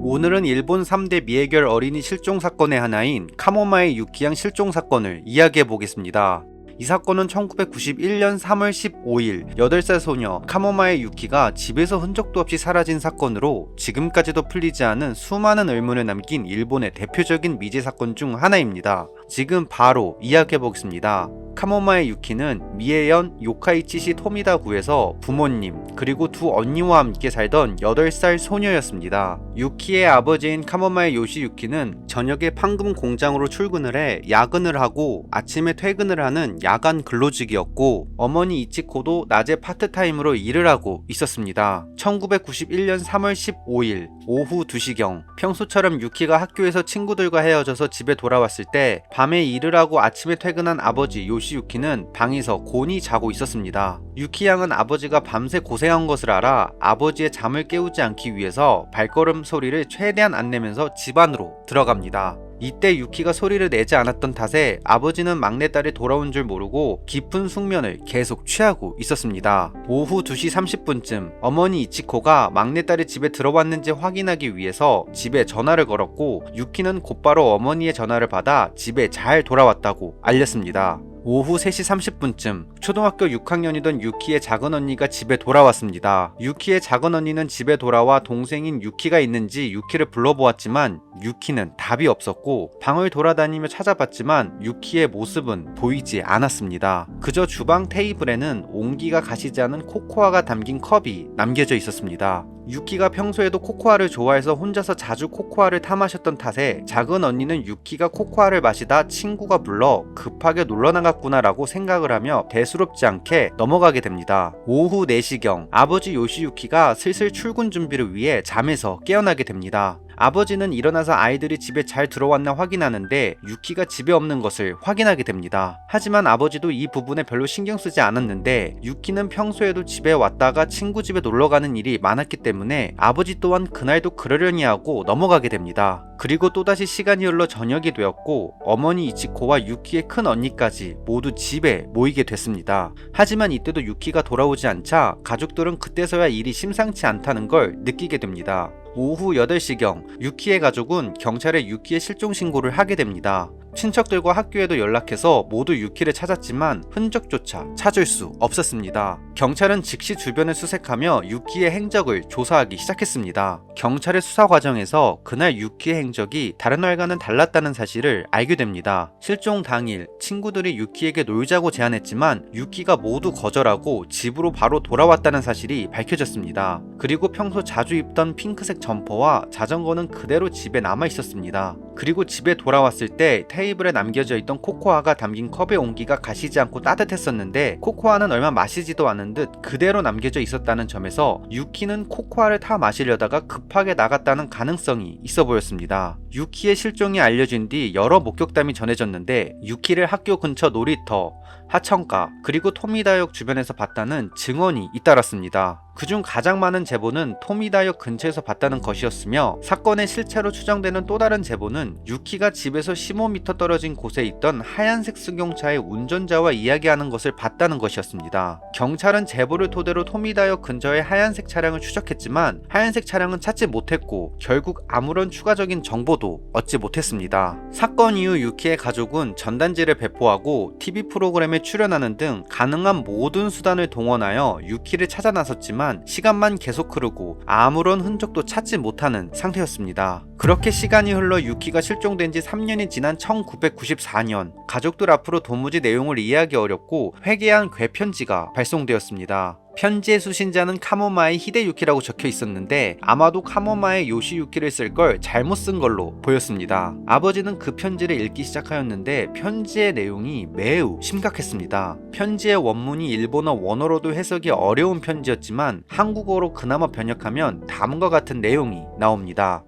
오늘은 일본 3대 미해결 어린이 실종 사건의 하나인 카모마의 유키양 실종 사건을 이야기해 보겠습니다. 이 사건은 1991년 3월 15일 8살 소녀 카모마의 유키가 집에서 흔적도 없이 사라진 사건으로 지금까지도 풀리지 않은 수많은 의문을 남긴 일본의 대표적인 미제 사건 중 하나입니다. 지금 바로 이야기해 보겠습니다. 카모마의 유키는 미에현 요카이치시 토미다구에서 부모님 그리고 두 언니와 함께 살던 8살 소녀였습니다. 유키의 아버지인 카모마의 요시유키는 저녁에 판금 공장으로 출근을 해 야근을 하고 아침에 퇴근을 하는 야간 근로직이었고, 어머니 이치코도 낮에 파트타임으로 일을 하고 있었습니다. 1991년 3월 15일 오후 2시경 평소처럼 유키가 학교에서 친구들과 헤어져서 집에 돌아왔을 때 밤에 일을 하고 아침에 퇴근한 아버지 요시유키는 방에서 곤히 자고 있었습니다. 유키 양은 아버지가 밤새 고생한 것을 알아 아버지의 잠을 깨우지 않기 위해서 발걸음 소리를 최대한 안 내면서 집 안으로 들어갑니다. 이때 유키가 소리를 내지 않았던 탓에 아버지는 막내딸이 돌아온 줄 모르고 깊은 숙면을 계속 취하고 있었습니다. 오후 2시 30분쯤 어머니 이치코가 막내딸이 집에 들어왔는지 확인하기 위해서 집에 전화를 걸었고, 유키는 곧바로 어머니의 전화를 받아 집에 잘 돌아왔다고 알렸습니다. 오후 3시 30분쯤 초등학교 6학년이던 유키의 작은 언니가 집에 돌아왔습니다. 유키의 작은 언니는 집에 돌아와 동생인 유키가 있는지 유키를 불러보았지만 유키는 답이 없었고, 방을 돌아다니며 찾아봤지만 유키의 모습은 보이지 않았습니다. 그저 주방 테이블에는 온기가 가시지 않은 코코아가 담긴 컵이 남겨져 있었습니다. 유키가 평소에도 코코아를 좋아해서 혼자서 자주 코코아를 타 마셨던 탓에 작은 언니는 유키가 코코아를 마시다 친구가 불러 급하게 놀러 나갔구나 라고 생각을 하며 대수롭지 않게 넘어가게 됩니다. 오후 4시경 아버지 요시유키가 슬슬 출근 준비를 위해 잠에서 깨어나게 됩니다. 아버지는 일어나서 아이들이 집에 잘 들어왔나 확인하는데 유키가 집에 없는 것을 확인하게 됩니다. 하지만 아버지도 이 부분에 별로 신경 쓰지 않았는데, 유키는 평소에도 집에 왔다가 친구 집에 놀러가는 일이 많았기 때문에 아버지 또한 그날도 그러려니 하고 넘어가게 됩니다. 그리고 또다시 시간이 흘러 저녁이 되었고, 어머니 이치코와 유키의 큰 언니까지 모두 집에 모이게 됐습니다. 하지만 이때도 유키가 돌아오지 않자 가족들은 그때서야 일이 심상치 않다는 걸 느끼게 됩니다. 오후 8시경 유키의 가족은 경찰에 유키의 실종 신고를 하게 됩니다. 친척들과 학교에도 연락해서 모두 유키를 찾았지만 흔적조차 찾을 수 없었습니다. 경찰은 즉시 주변을 수색하며 유키의 행적을 조사하기 시작했습니다. 경찰의 수사 과정에서 그날 유키의 행적이 다른 날과는 달랐다는 사실을 알게 됩니다. 실종 당일 친구들이 유키에게 놀자고 제안했지만 유키가 모두 거절하고 집으로 바로 돌아왔다는 사실이 밝혀졌습니다. 그리고 평소 자주 입던 핑크색 점퍼와 자전거는 그대로 집에 남아 있었습니다. 그리고 집에 돌아왔을 때 테이블에 남겨져 있던 코코아가 담긴 컵의 온기가 가시지 않고 따뜻했었는데, 코코아는 얼마 마시지도 않은 듯 그대로 남겨져 있었다는 점에서 유키는 코코아를 타 마시려다가 급하게 나갔다는 가능성이 있어 보였습니다. 유키의 실종이 알려진 뒤 여러 목격담이 전해졌는데, 유키를 학교 근처 놀이터, 하천가, 그리고 토미다역 주변에서 봤다는 증언이 잇따랐습니다. 그중 가장 많은 제보는 토미다역 근처에서 봤다는 것이었으며, 사건의 실체로 추정되는 또 다른 제보는 유키가 집에서 15m 떨어진 곳에 있던 하얀색 승용차의 운전자와 이야기하는 것을 봤다는 것이었습니다. 경찰은 제보를 토대로 토미다역 근처의 하얀색 차량을 추적했지만 하얀색 차량은 찾지 못했고, 결국 아무런 추가적인 정보도 얻지 못했습니다. 사건 이후 유키의 가족은 전단지를 배포하고 TV 프로그램에 출연하는 등 가능한 모든 수단을 동원하여 유키를 찾아 나섰지만 시간만 계속 흐르고 아무런 흔적도 찾지 못하는 상태였습니다. 그렇게 시간이 흘러 유키가 실종된 지 3년이 지난 1994년 가족들 앞으로 도무지 내용을 이해하기 어렵고 회개한 궤편지가 발송되었습니다. 편지의 수신자는 카모마의 히데유키라고 적혀 있었는데, 아마도 카모마의 요시유키를 쓸 걸 잘못 쓴 걸로 보였습니다. 아버지는 그 편지를 읽기 시작하였는데 편지의 내용이 매우 심각했습니다. 편지의 원문이 일본어 원어로도 해석이 어려운 편지였지만 한국어로 그나마 번역하면 다음과 같은 내용이 나옵니다.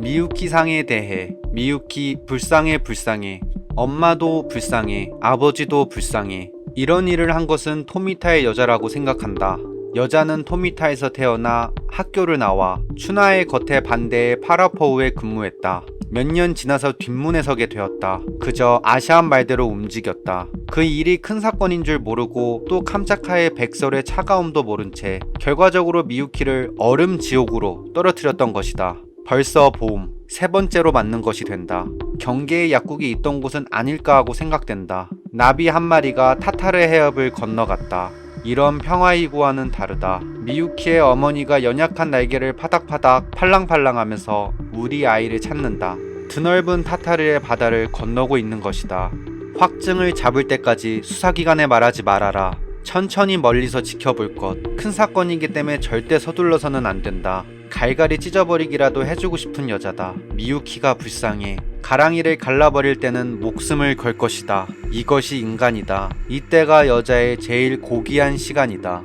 미유키 상에 대해 미유키 불쌍해 불쌍해, 엄마도 불쌍해, 아버지도 불쌍해. 이런 일을 한 것은 토미타의 여자라고 생각한다. 여자는 토미타에서 태어나 학교를 나와 춘하의 겉에 반대에 파라포우에 근무했다. 몇 년 지나서 뒷문에 서게 되었다. 그저 아시안 말대로 움직였다. 그 일이 큰 사건인 줄 모르고 또 캄차카의 백설의 차가움도 모른 채 결과적으로 미유키를 얼음 지옥으로 떨어뜨렸던 것이다. 벌써 봄, 세 번째로 맞는 것이 된다. 경계의 약국이 있던 곳은 아닐까 하고 생각된다. 나비 한 마리가 타타르 해협을 건너갔다. 이런 평화이고와는 다르다. 미유키의 어머니가 연약한 날개를 파닥파닥 팔랑팔랑하면서 우리 아이를 찾는다. 드넓은 타타르의 바다를 건너고 있는 것이다. 확증을 잡을 때까지 수사기관에 말하지 말아라. 천천히 멀리서 지켜볼 것. 큰 사건이기 때문에 절대 서둘러서는 안 된다. 갈갈이 찢어버리기라도 해주고 싶은 여자다. 미유키가 불쌍해. 가랑이를 갈라버릴 때는 목숨을 걸 것이다. 이것이 인간이다. 이때가 여자의 제일 고귀한 시간이다.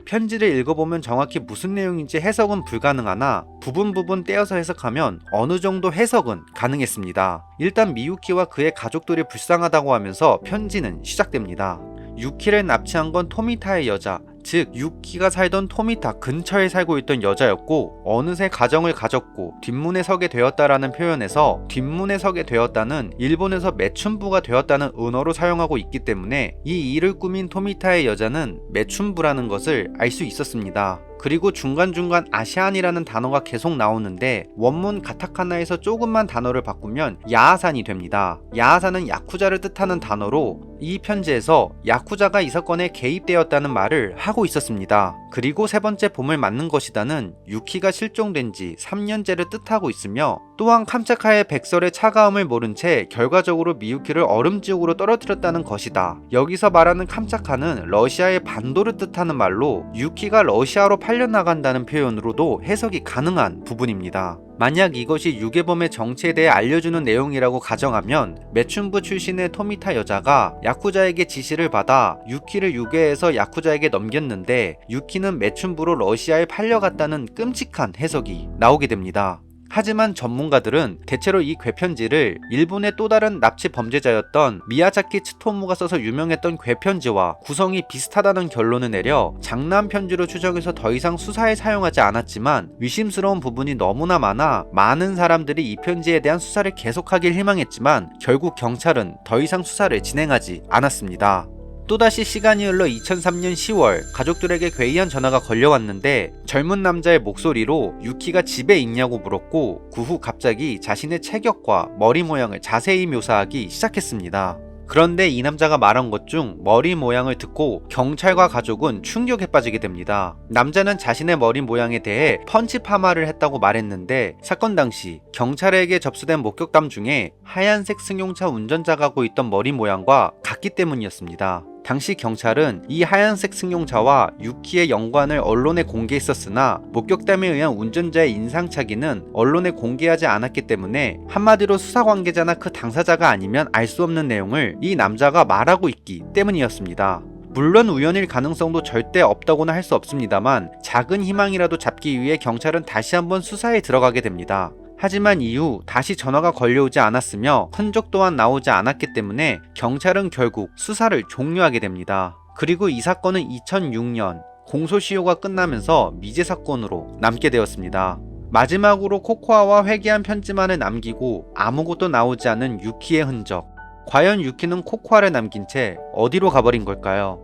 편지를 읽어보면 정확히 무슨 내용인지 해석은 불가능하나 부분 떼어서 해석하면 어느 정도 해석은 가능했습니다. 일단 미유키와 그의 가족들이 불쌍하다고 하면서 편지는 시작됩니다. 유키를 납치한 건 토미타의 여자, 즉 유키가 살던 토미타 근처에 살고 있던 여자였고 어느새 가정을 가졌고 뒷문에 서게 되었다라는 표현에서 뒷문에 서게 되었다는 일본에서 매춘부가 되었다는 은어로 사용하고 있기 때문에 이 일을 꾸민 토미타의 여자는 매춘부라는 것을 알 수 있었습니다. 그리고 중간중간 아시안이라는 단어가 계속 나오는데 원문 가타카나에서 조금만 단어를 바꾸면 야하산이 됩니다. 야하산은 야쿠자를 뜻하는 단어로 이 편지에서 야쿠자가 이 사건에 개입되었다는 말을 하고 있었습니다. 그리고 세 번째 봄을 맞는 것이다는 유키가 실종된 지 3년째를 뜻하고 있으며 또한 캄차카의 백설의 차가움을 모른 채 결과적으로 미유키를 얼음지옥으로 떨어뜨렸다는 것이다. 여기서 말하는 캄차카는 러시아의 반도를 뜻하는 말로 유키가 러시아로 팔려나간다는 표현으로도 해석이 가능한 부분입니다. 만약 이것이 유괴범의 정체에 대해 알려주는 내용이라고 가정하면 매춘부 출신의 토미타 여자가 야쿠자에게 지시를 받아 유키를 유괴해서 야쿠자에게 넘겼는데 유키는 매춘부로 러시아에 팔려갔다는 끔찍한 해석이 나오게 됩니다. 하지만 전문가들은 대체로 이 괴편지를 일본의 또 다른 납치 범죄자였던 미야자키 츠토무가 써서 유명했던 괴편지와 구성이 비슷하다는 결론을 내려 장난 편지로 추정해서 더 이상 수사에 사용하지 않았지만 의심스러운 부분이 너무나 많아 많은 사람들이 이 편지에 대한 수사를 계속하길 희망했지만 결국 경찰은 더 이상 수사를 진행하지 않았습니다. 또다시 시간이 흘러 2003년 10월 가족들에게 괴이한 전화가 걸려왔는데 젊은 남자의 목소리로 유키가 집에 있냐고 물었고 그 후 갑자기 자신의 체격과 머리 모양을 자세히 묘사하기 시작했습니다. 그런데 이 남자가 말한 것 중 머리 모양을 듣고 경찰과 가족은 충격에 빠지게 됩니다. 남자는 자신의 머리 모양에 대해 펀치 파마를 했다고 말했는데 사건 당시 경찰에게 접수된 목격담 중에 하얀색 승용차 운전자가 하고 있던 머리 모양과 같기 때문이었습니다. 당시 경찰은 이 하얀색 승용차와 유키의 연관을 언론에 공개했었으나 목격담에 의한 운전자의 인상착의는 언론에 공개하지 않았기 때문에 한마디로 수사 관계자나 그 당사자가 아니면 알 수 없는 내용을 이 남자가 말하고 있기 때문이었습니다. 물론 우연일 가능성도 절대 없다고는 할 수 없습니다만 작은 희망이라도 잡기 위해 경찰은 다시 한번 수사에 들어가게 됩니다. 하지만 이후 다시 전화가 걸려오지 않았으며 흔적 또한 나오지 않았기 때문에 경찰은 결국 수사를 종료하게 됩니다. 그리고 이 사건은 2006년 공소시효가 끝나면서 미제 사건으로 남게 되었습니다. 마지막으로 코코아와 회개한 편지만을 남기고 아무것도 나오지 않은 유키의 흔적. 과연 유키는 코코아를 남긴 채 어디로 가버린 걸까요?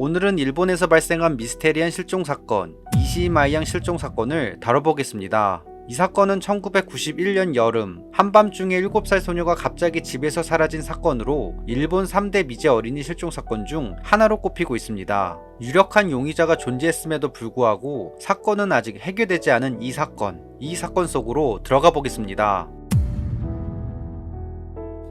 오늘은 일본에서 발생한 미스테리한 실종사건, 이시이 마이양 실종사건을 다뤄보겠습니다. 이 사건은 1991년 여름 한밤중에 7살 소녀가 갑자기 집에서 사라진 사건으로 일본 3대 미제 어린이 실종사건 중 하나로 꼽히고 있습니다. 유력한 용의자가 존재했음에도 불구하고 사건은 아직 해결되지 않은 이 사건 속으로 들어가 보겠습니다.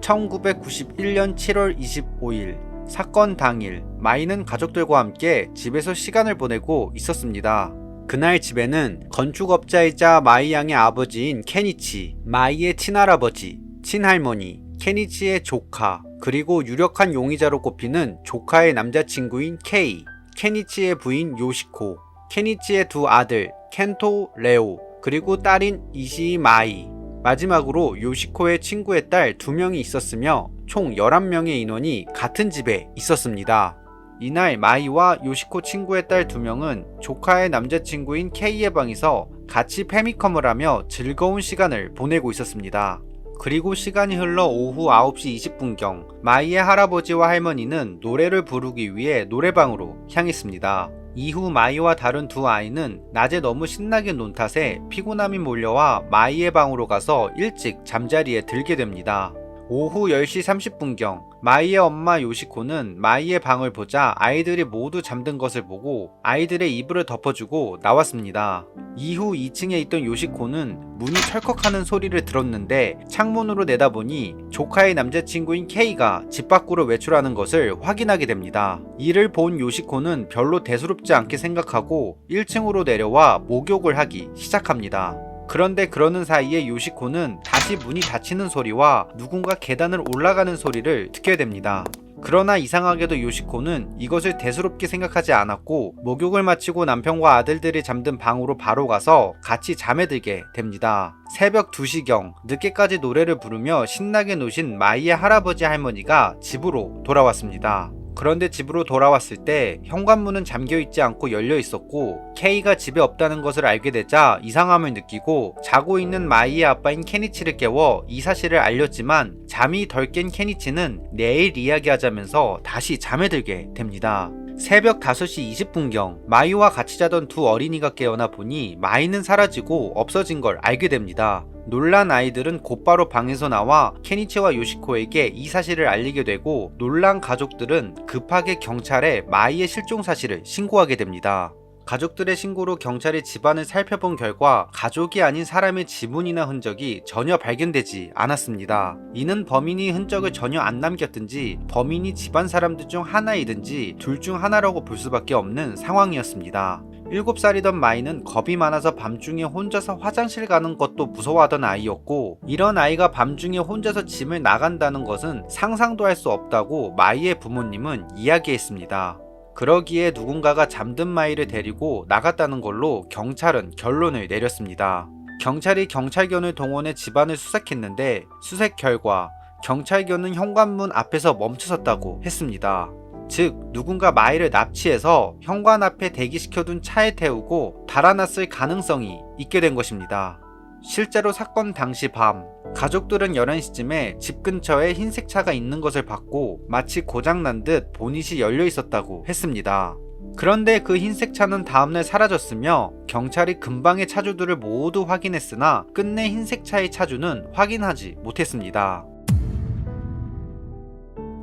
1991년 7월 25일 사건 당일 마이는 가족들과 함께 집에서 시간을 보내고 있었습니다. 그날 집에는 건축업자이자 마이 양의 아버지인 케니치, 마이의 친할아버지, 친할머니, 케니치의 조카, 그리고 유력한 용의자로 꼽히는 조카의 남자친구인 케이, 케니치의 부인 요시코, 케니치의 두 아들 켄토, 레오, 그리고 딸인 이시이 마이, 마지막으로 요시코의 친구의 딸 2명이 있었으며 총 11명의 인원이 같은 집에 있었습니다. 이날 마이와 요시코 친구의 딸 2명은 조카의 남자친구인 케이의 방에서 같이 페미컴을 하며 즐거운 시간을 보내고 있었습니다. 그리고 시간이 흘러 오후 9시 20분경 마이의 할아버지와 할머니는 노래를 부르기 위해 노래방으로 향했습니다. 이후 마이와 다른 두 아이는 낮에 너무 신나게 논 탓에 피곤함이 몰려와 마이의 방으로 가서 일찍 잠자리에 들게 됩니다. 오후 10시 30분경 마이의 엄마 요시코는 마이의 방을 보자 아이들이 모두 잠든 것을 보고 아이들의 이불을 덮어주고 나왔습니다. 이후 2층에 있던 요시코는 문이 철컥하는 소리를 들었는데 창문으로 내다보니 조카의 남자친구인 케이가 집 밖으로 외출하는 것을 확인하게 됩니다. 이를 본 요시코는 별로 대수롭지 않게 생각하고 1층으로 내려와 목욕을 하기 시작합니다. 그런데 그러는 사이에 요시코는 다시 문이 닫히는 소리와 누군가 계단을 올라가는 소리를 듣게 됩니다. 그러나 이상하게도 요시코는 이것을 대수롭게 생각하지 않았고 목욕을 마치고 남편과 아들들이 잠든 방으로 바로 가서 같이 잠에 들게 됩니다. 새벽 2시경 늦게까지 노래를 부르며 신나게 노신 마이의 할아버지 할머니가 집으로 돌아왔습니다. 그런데 집으로 돌아왔을 때 현관문은 잠겨있지 않고 열려있었고 케이가 집에 없다는 것을 알게 되자 이상함을 느끼고 자고 있는 마이의 아빠인 케니치를 깨워 이 사실을 알렸지만 잠이 덜 깬 케니치는 내일 이야기하자면서 다시 잠에 들게 됩니다. 새벽 5시 20분경 마이와 같이 자던 두 어린이가 깨어나 보니 마이는 사라지고 없어진 걸 알게 됩니다. 놀란 아이들은 곧바로 방에서 나와 케니치와 요시코에게 이 사실을 알리게 되고 놀란 가족들은 급하게 경찰에 마이의 실종 사실을 신고하게 됩니다. 가족들의 신고로 경찰이 집안을 살펴본 결과 가족이 아닌 사람의 지문이나 흔적이 전혀 발견되지 않았습니다. 이는 범인이 흔적을 전혀 안 남겼든지 범인이 집안 사람들 중 하나이든지 둘 중 하나라고 볼 수밖에 없는 상황이었습니다. 7살이던 마이는 겁이 많아서 밤중에 혼자서 화장실 가는 것도 무서워하던 아이였고 이런 아이가 밤중에 혼자서 집을 나간다는 것은 상상도 할 수 없다고 마이의 부모님은 이야기했습니다. 그러기에 누군가가 잠든 마이를 데리고 나갔다는 걸로 경찰은 결론을 내렸습니다. 경찰이 경찰견을 동원해 집안을 수색했는데 수색 결과 경찰견은 현관문 앞에서 멈춰섰다고 했습니다. 즉 누군가 마이를 납치해서 현관 앞에 대기시켜둔 차에 태우고 달아났을 가능성이 있게 된 것입니다. 실제로 사건 당시 밤 가족들은 11시쯤에 집 근처에 흰색 차가 있는 것을 봤고 마치 고장난 듯 보닛이 열려 있었다고 했습니다. 그런데 그 흰색 차는 다음날 사라졌으며 경찰이 근방의 차주들을 모두 확인했으나 끝내 흰색 차의 차주는 확인하지 못했습니다.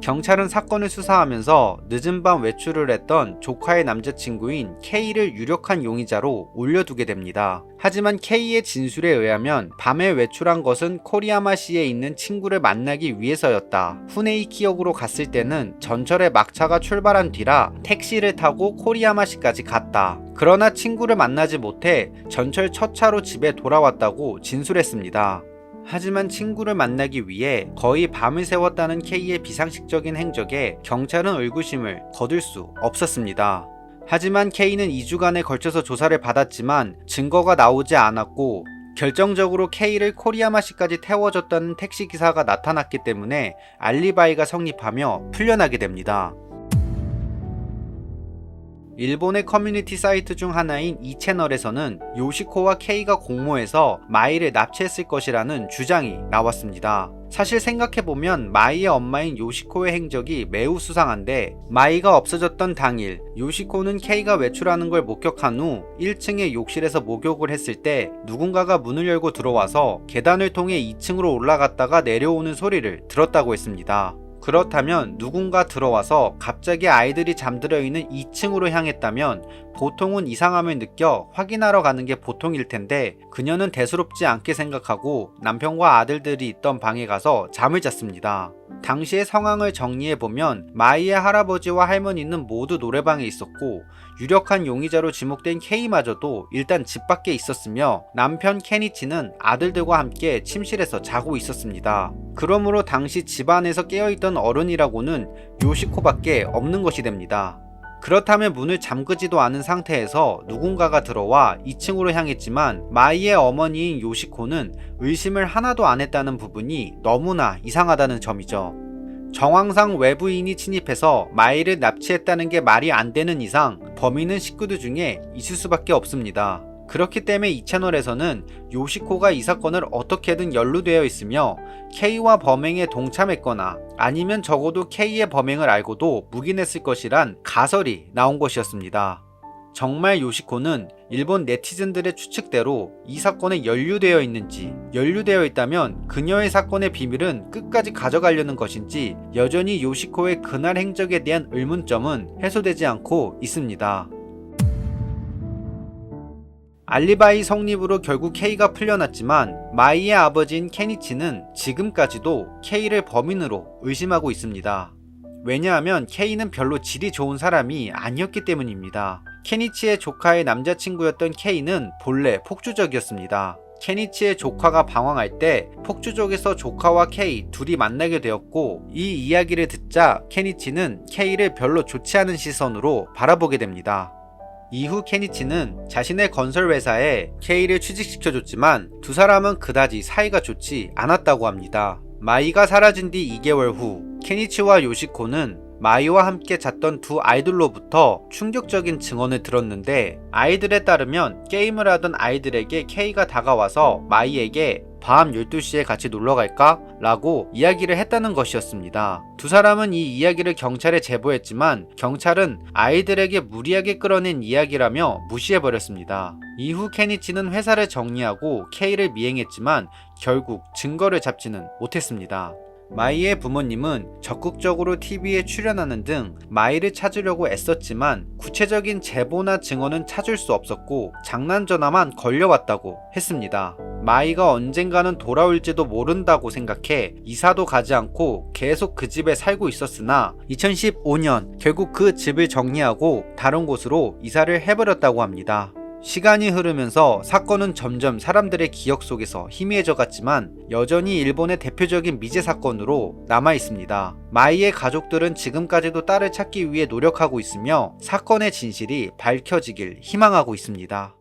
경찰은 사건을 수사하면서 늦은 밤 외출을 했던 조카의 남자친구인 K를 유력한 용의자로 올려두게 됩니다. 하지만 K의 진술에 의하면 밤에 외출한 것은 코리야마시에 있는 친구를 만나기 위해서였다. 후네이키역으로 갔을 때는 전철의 막차가 출발한 뒤라 택시를 타고 코리야마시까지 갔다. 그러나 친구를 만나지 못해 전철 첫 차로 집에 돌아왔다고 진술했습니다. 하지만 친구를 만나기 위해 거의 밤을 새웠다는 K의 비상식적인 행적에 경찰은 의구심을 거둘 수 없었습니다. 하지만 K는 2주간에 걸쳐서 조사를 받았지만 증거가 나오지 않았고 결정적으로 K를 코리야마시까지 태워줬다는 택시기사가 나타났기 때문에 알리바이가 성립하며 풀려나게 됩니다. 일본의 커뮤니티 사이트 중 하나인 이 채널에서는 요시코와 K가 공모해서 마이를 납치했을 것이라는 주장이 나왔습니다. 사실 생각해보면 마이의 엄마인 요시코의 행적이 매우 수상한데 마이가 없어졌던 당일 요시코는 K가 외출하는 걸 목격한 후 1층의 욕실에서 목욕을 했을 때 누군가가 문을 열고 들어와서 계단을 통해 2층으로 올라갔다가 내려오는 소리를 들었다고 했습니다. 그렇다면 누군가 들어와서 갑자기 아이들이 잠들어 있는 2층으로 향했다면 보통은 이상함을 느껴 확인하러 가는 게 보통일 텐데 그녀는 대수롭지 않게 생각하고 남편과 아들들이 있던 방에 가서 잠을 잤습니다. 당시의 상황을 정리해보면 마이의 할아버지와 할머니는 모두 노래방에 있었고 유력한 용의자로 지목된 K마저도 일단 집 밖에 있었으며 남편 케니치는 아들들과 함께 침실에서 자고 있었습니다. 그러므로 당시 집안에서 깨어있던 어른이라고는 요시코밖에 없는 것이 됩니다. 그렇다면 문을 잠그지도 않은 상태에서 누군가가 들어와 2층으로 향했지만 마이의 어머니인 요시코는 의심을 하나도 안 했다는 부분이 너무나 이상하다는 점이죠. 정황상 외부인이 침입해서 마이를 납치했다는 게 말이 안 되는 이상 범인은 식구들 중에 있을 수밖에 없습니다. 그렇기 때문에 이 채널에서는 요시코가 이 사건을 어떻게든 연루되어 있으며 K와 범행에 동참했거나 아니면 적어도 K의 범행을 알고도 묵인했을 것이란 가설이 나온 것이었습니다. 정말 요시코는 일본 네티즌들의 추측대로 이 사건에 연루되어 있는지, 연루되어 있다면 그녀의 사건의 비밀은 끝까지 가져가려는 것인지 여전히 요시코의 그날 행적에 대한 의문점은 해소되지 않고 있습니다. 알리바이 성립으로 결국 K가 풀려났지만 마이의 아버지인 케니치는 지금까지도 K를 범인으로 의심하고 있습니다. 왜냐하면 K는 별로 질이 좋은 사람이 아니었기 때문입니다. 케니치의 조카의 남자친구였던 K는 본래 폭주적이었습니다. 케니치의 조카가 방황할 때 폭주족에서 조카와 K 둘이 만나게 되었고, 이 이야기를 듣자 케니치는 K를 별로 좋지 않은 시선으로 바라보게 됩니다. 이후 케니치는 자신의 건설 회사에 K를 취직시켜줬지만 두 사람은 그다지 사이가 좋지 않았다고 합니다. 마이가 사라진 뒤 2개월 후 케니치와 요시코는 마이와 함께 잤던 두 아이들로부터 충격적인 증언을 들었는데, 아이들에 따르면 게임을 하던 아이들에게 K가 다가와서 마이에게 밤 12시에 같이 놀러갈까? 라고 이야기를 했다는 것이었습니다. 두 사람은 이 이야기를 경찰에 제보했지만 경찰은 아이들에게 무리하게 끌어낸 이야기라며 무시해버렸습니다. 이후 케니치는 회사를 정리하고 K를 미행했지만 결국 증거를 잡지는 못했습니다. 마이의 부모님은 적극적으로 TV에 출연하는 등 마이를 찾으려고 애썼지만 구체적인 제보나 증언은 찾을 수 없었고 장난 전화만 걸려왔다고 했습니다. 마이가 언젠가는 돌아올지도 모른다고 생각해 이사도 가지 않고 계속 그 집에 살고 있었으나 2015년 결국 그 집을 정리하고 다른 곳으로 이사를 해버렸다고 합니다. 시간이 흐르면서 사건은 점점 사람들의 기억 속에서 희미해져 갔지만 여전히 일본의 대표적인 미제 사건으로 남아 있습니다. 마이의 가족들은 지금까지도 딸을 찾기 위해 노력하고 있으며 사건의 진실이 밝혀지길 희망하고 있습니다.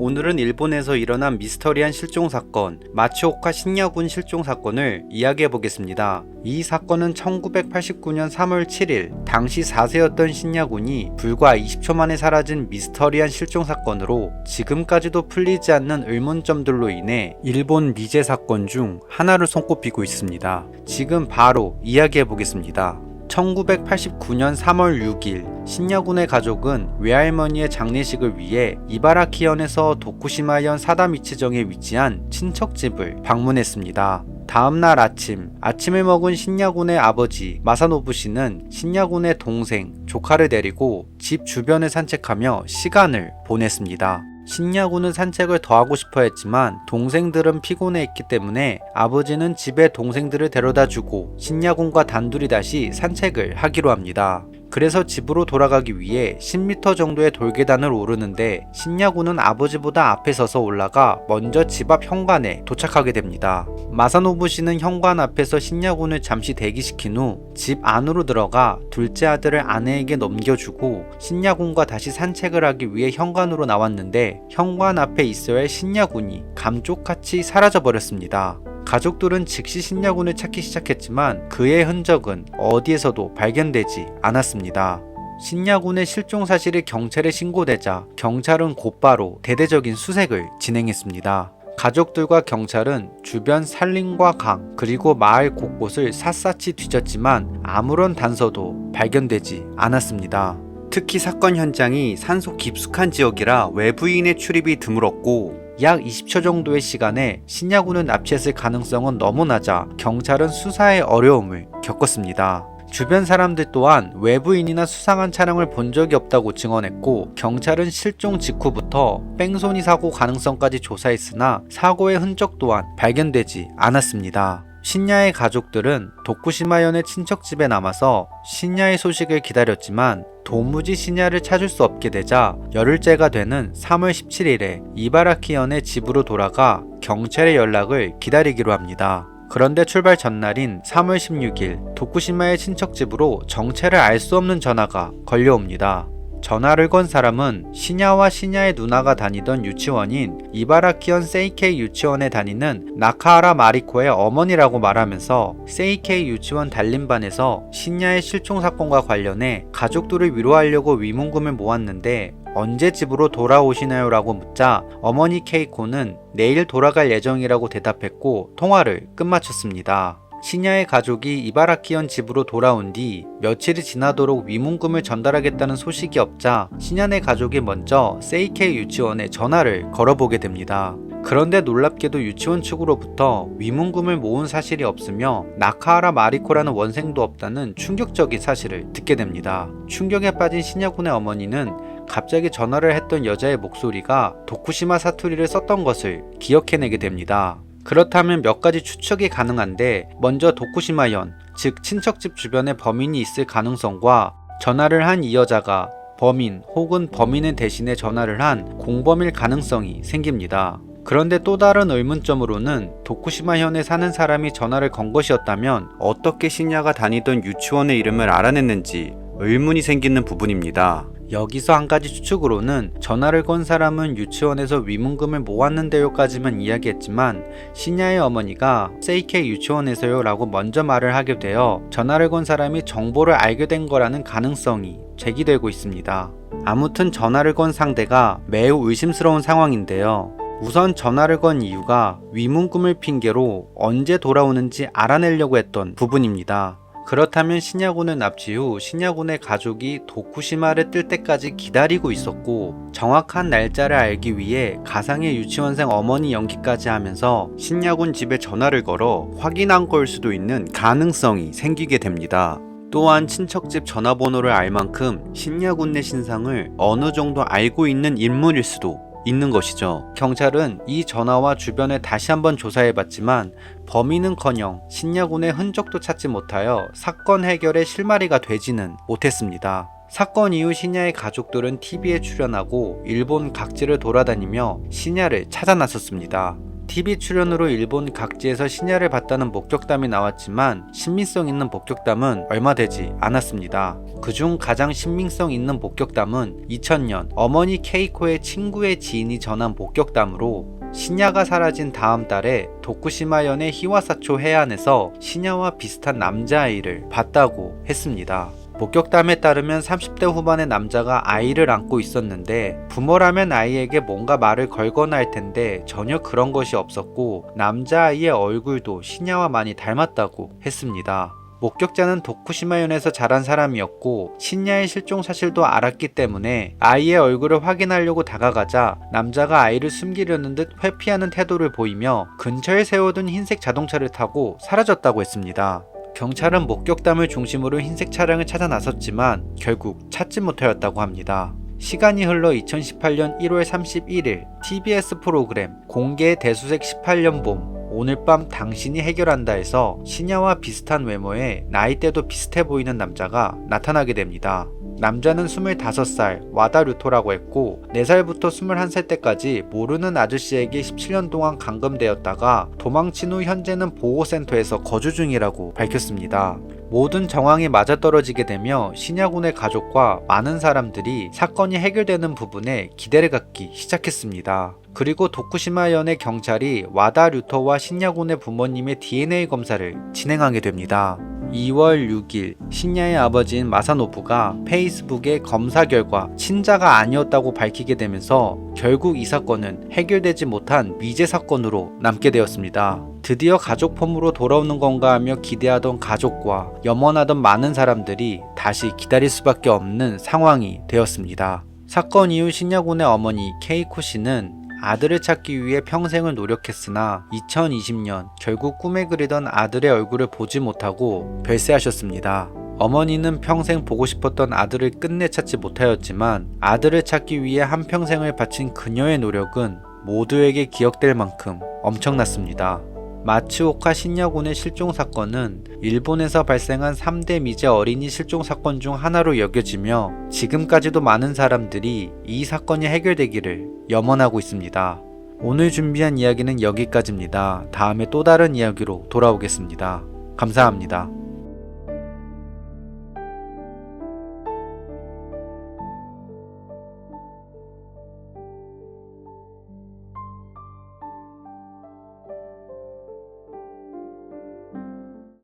오늘은 일본에서 일어난 미스터리한 실종 사건, 마츠오카 신야군 실종 사건을 이야기해 보겠습니다. 이 사건은 1989년 3월 7일 당시 4세였던 신야군이 불과 20초 만에 사라진 미스터리한 실종 사건으로 지금까지도 풀리지 않는 의문점들로 인해 일본 미제 사건 중 하나를 손꼽히고 있습니다. 지금 바로 이야기해 보겠습니다. 1989년 3월 6일 신야군의 가족은 외할머니의 장례식을 위해 이바라키현에서 도쿠시마현 사다미치정에 위치한 친척집을 방문했습니다. 다음날 아침을 먹은 신야군의 아버지 마사노부 씨는 신야군의 동생, 조카를 데리고 집 주변을 산책하며 시간을 보냈습니다. 신야군은 산책을 더 하고 싶어 했지만 동생들은 피곤해했기 때문에 아버지는 집에 동생들을 데려다주고 신야군과 단둘이 다시 산책을 하기로 합니다. 그래서 집으로 돌아가기 위해 10m 정도의 돌계단을 오르는데 신야군은 아버지보다 앞에 서서 올라가 먼저 집 앞 현관에 도착하게 됩니다. 마사노부 씨는 현관 앞에서 신야군을 잠시 대기시킨 후 집 안으로 들어가 둘째 아들을 아내에게 넘겨주고 신야군과 다시 산책을 하기 위해 현관으로 나왔는데 현관 앞에 있어야 할 신야군이 감쪽같이 사라져버렸습니다. 가족들은 즉시 신야군을 찾기 시작했지만 그의 흔적은 어디에서도 발견되지 않았습니다. 신야군의 실종 사실이 경찰에 신고되자 경찰은 곧바로 대대적인 수색을 진행했습니다. 가족들과 경찰은 주변 산림과 강 그리고 마을 곳곳을 샅샅이 뒤졌지만 아무런 단서도 발견되지 않았습니다. 특히 사건 현장이 산속 깊숙한 지역이라 외부인의 출입이 드물었고 약 20초 정도의 시간에 신야군을 납치했을 가능성은 너무 낮아 경찰은 수사에 어려움을 겪었습니다. 주변 사람들 또한 외부인이나 수상한 차량을 본 적이 없다고 증언했고 경찰은 실종 직후부터 뺑소니 사고 가능성까지 조사했으나 사고의 흔적 또한 발견되지 않았습니다. 신야의 가족들은 도쿠시마현의 친척집에 남아서 신야의 소식을 기다렸지만 도무지 신야를 찾을 수 없게 되자 열흘째가 되는 3월 17일에 이바라키현의 집으로 돌아가 경찰의 연락을 기다리기로 합니다. 그런데 출발 전날인 3월 16일 도쿠시마의 친척집으로 정체를 알 수 없는 전화가 걸려옵니다. 전화를 건 사람은 신야와 신야의 누나가 다니던 유치원인 이바라키현 세이케이 유치원에 다니는 나카하라 마리코의 어머니라고 말하면서 세이케이 유치원 단림반에서 신야의 실종 사건과 관련해 가족들을 위로하려고 위문금을 모았는데 언제 집으로 돌아오시나요? 라고 묻자 어머니 케이코는 내일 돌아갈 예정이라고 대답했고 통화를 끝마쳤습니다. 신야의 가족이 이바라키현 집으로 돌아온 뒤 며칠이 지나도록 위문금을 전달하겠다는 소식이 없자 신야네 가족이 먼저 세이케이 유치원에 전화를 걸어보게 됩니다. 그런데 놀랍게도 유치원 측으로부터 위문금을 모은 사실이 없으며 나카하라 마리코라는 원생도 없다는 충격적인 사실을 듣게 됩니다. 충격에 빠진 신야군의 어머니는 갑자기 전화를 했던 여자의 목소리가 도쿠시마 사투리를 썼던 것을 기억해내게 됩니다. 그렇다면 몇 가지 추측이 가능한데, 먼저 도쿠시마현, 즉 친척집 주변에 범인이 있을 가능성과 전화를 한 이 여자가 범인 혹은 범인의 대신에 전화를 한 공범일 가능성이 생깁니다. 그런데 또 다른 의문점으로는 도쿠시마현에 사는 사람이 전화를 건 것이었다면 어떻게 신야가 다니던 유치원의 이름을 알아냈는지 의문이 생기는 부분입니다. 여기서 한 가지 추측으로는 전화를 건 사람은 유치원에서 위문금을 모았는데요까지만 이야기했지만 신야의 어머니가 세이케이 유치원에서요 라고 먼저 말을 하게 되어 전화를 건 사람이 정보를 알게 된 거라는 가능성이 제기되고 있습니다. 아무튼 전화를 건 상대가 매우 의심스러운 상황인데요. 우선 전화를 건 이유가 위문금을 핑계로 언제 돌아오는지 알아내려고 했던 부분입니다. 그렇다면 신야군을 납치 후 신야군의 가족이 도쿠시마를 뜰 때까지 기다리고 있었고, 정확한 날짜를 알기 위해 가상의 유치원생 어머니 연기까지 하면서 신야군 집에 전화를 걸어 확인한 걸 수도 있는 가능성이 생기게 됩니다. 또한 친척집 전화번호를 알 만큼 신야군의 신상을 어느 정도 알고 있는 인물일 수도 있는 것이죠. 경찰은 이 전화와 주변에 다시 한번 조사해봤지만 범인은커녕 신야군의 흔적도 찾지 못하여 사건 해결의 실마리가 되지는 못했습니다. 사건 이후 신야의 가족들은 TV에 출연하고 일본 각지를 돌아다니며 신야를 찾아 나섰습니다. TV 출연으로 일본 각지에서 신야를 봤다는 목격담이 나왔지만 신빙성 있는 목격담은 얼마 되지 않았습니다. 그중 가장 신빙성 있는 목격담은 2000년 어머니 케이코의 친구의 지인이 전한 목격담으로, 신야가 사라진 다음 달에 도쿠시마현의 히와사초 해안에서 신야와 비슷한 남자아이를 봤다고 했습니다. 목격담에 따르면 30대 후반의 남자가 아이를 안고 있었는데, 부모라면 아이에게 뭔가 말을 걸거나 할 텐데 전혀 그런 것이 없었고, 남자아이의 얼굴도 신야와 많이 닮았다고 했습니다. 목격자는 도쿠시마현에서 자란 사람이었고 신야의 실종 사실도 알았기 때문에 아이의 얼굴을 확인하려고 다가가자 남자가 아이를 숨기려는 듯 회피하는 태도를 보이며 근처에 세워둔 흰색 자동차를 타고 사라졌다고 했습니다. 경찰은 목격담을 중심으로 흰색 차량을 찾아 나섰지만 결국 찾지 못하였다고 합니다. 시간이 흘러 2018년 1월 31일 TBS 프로그램 공개 대수색 18년 봄, 오늘 밤 당신이 해결한다에서 신야와 비슷한 외모에 나이대도 비슷해 보이는 남자가 나타나게 됩니다. 남자는 25살 와다 류토라고 했고 4살부터 21살 때까지 모르는 아저씨에게 17년 동안 감금되었다가 도망친 후 현재는 보호센터에서 거주 중이라고 밝혔습니다. 모든 정황이 맞아떨어지게 되며 신야군의 가족과 많은 사람들이 사건이 해결되는 부분에 기대를 갖기 시작했습니다. 그리고 도쿠시마현의 경찰이 와다 류토와 신야군의 부모님의 DNA 검사를 진행하게 됩니다. 2월 6일 신야의 아버지인 마사노부가 페이스북에 검사 결과 친자가 아니었다고 밝히게 되면서 결국 이 사건은 해결되지 못한 미제 사건으로 남게 되었습니다. 드디어 가족 폼으로 돌아오는 건가 하며 기대하던 가족과 염원하던 많은 사람들이 다시 기다릴 수밖에 없는 상황이 되었습니다. 사건 이후 신야군의 어머니 케이코 씨는 아들을 찾기 위해 평생을 노력했으나 2020년 결국 꿈에 그리던 아들의 얼굴을 보지 못하고 별세하셨습니다. 어머니는 평생 보고 싶었던 아들을 끝내 찾지 못하였지만 아들을 찾기 위해 한평생을 바친 그녀의 노력은 모두에게 기억될 만큼 엄청났습니다. 마츠오카 신야군의 실종 사건은 일본에서 발생한 3대 미제 어린이 실종 사건 중 하나로 여겨지며 지금까지도 많은 사람들이 이 사건이 해결되기를 염원하고 있습니다. 오늘 준비한 이야기는 여기까지입니다. 다음에 또 다른 이야기로 돌아오겠습니다. 감사합니다.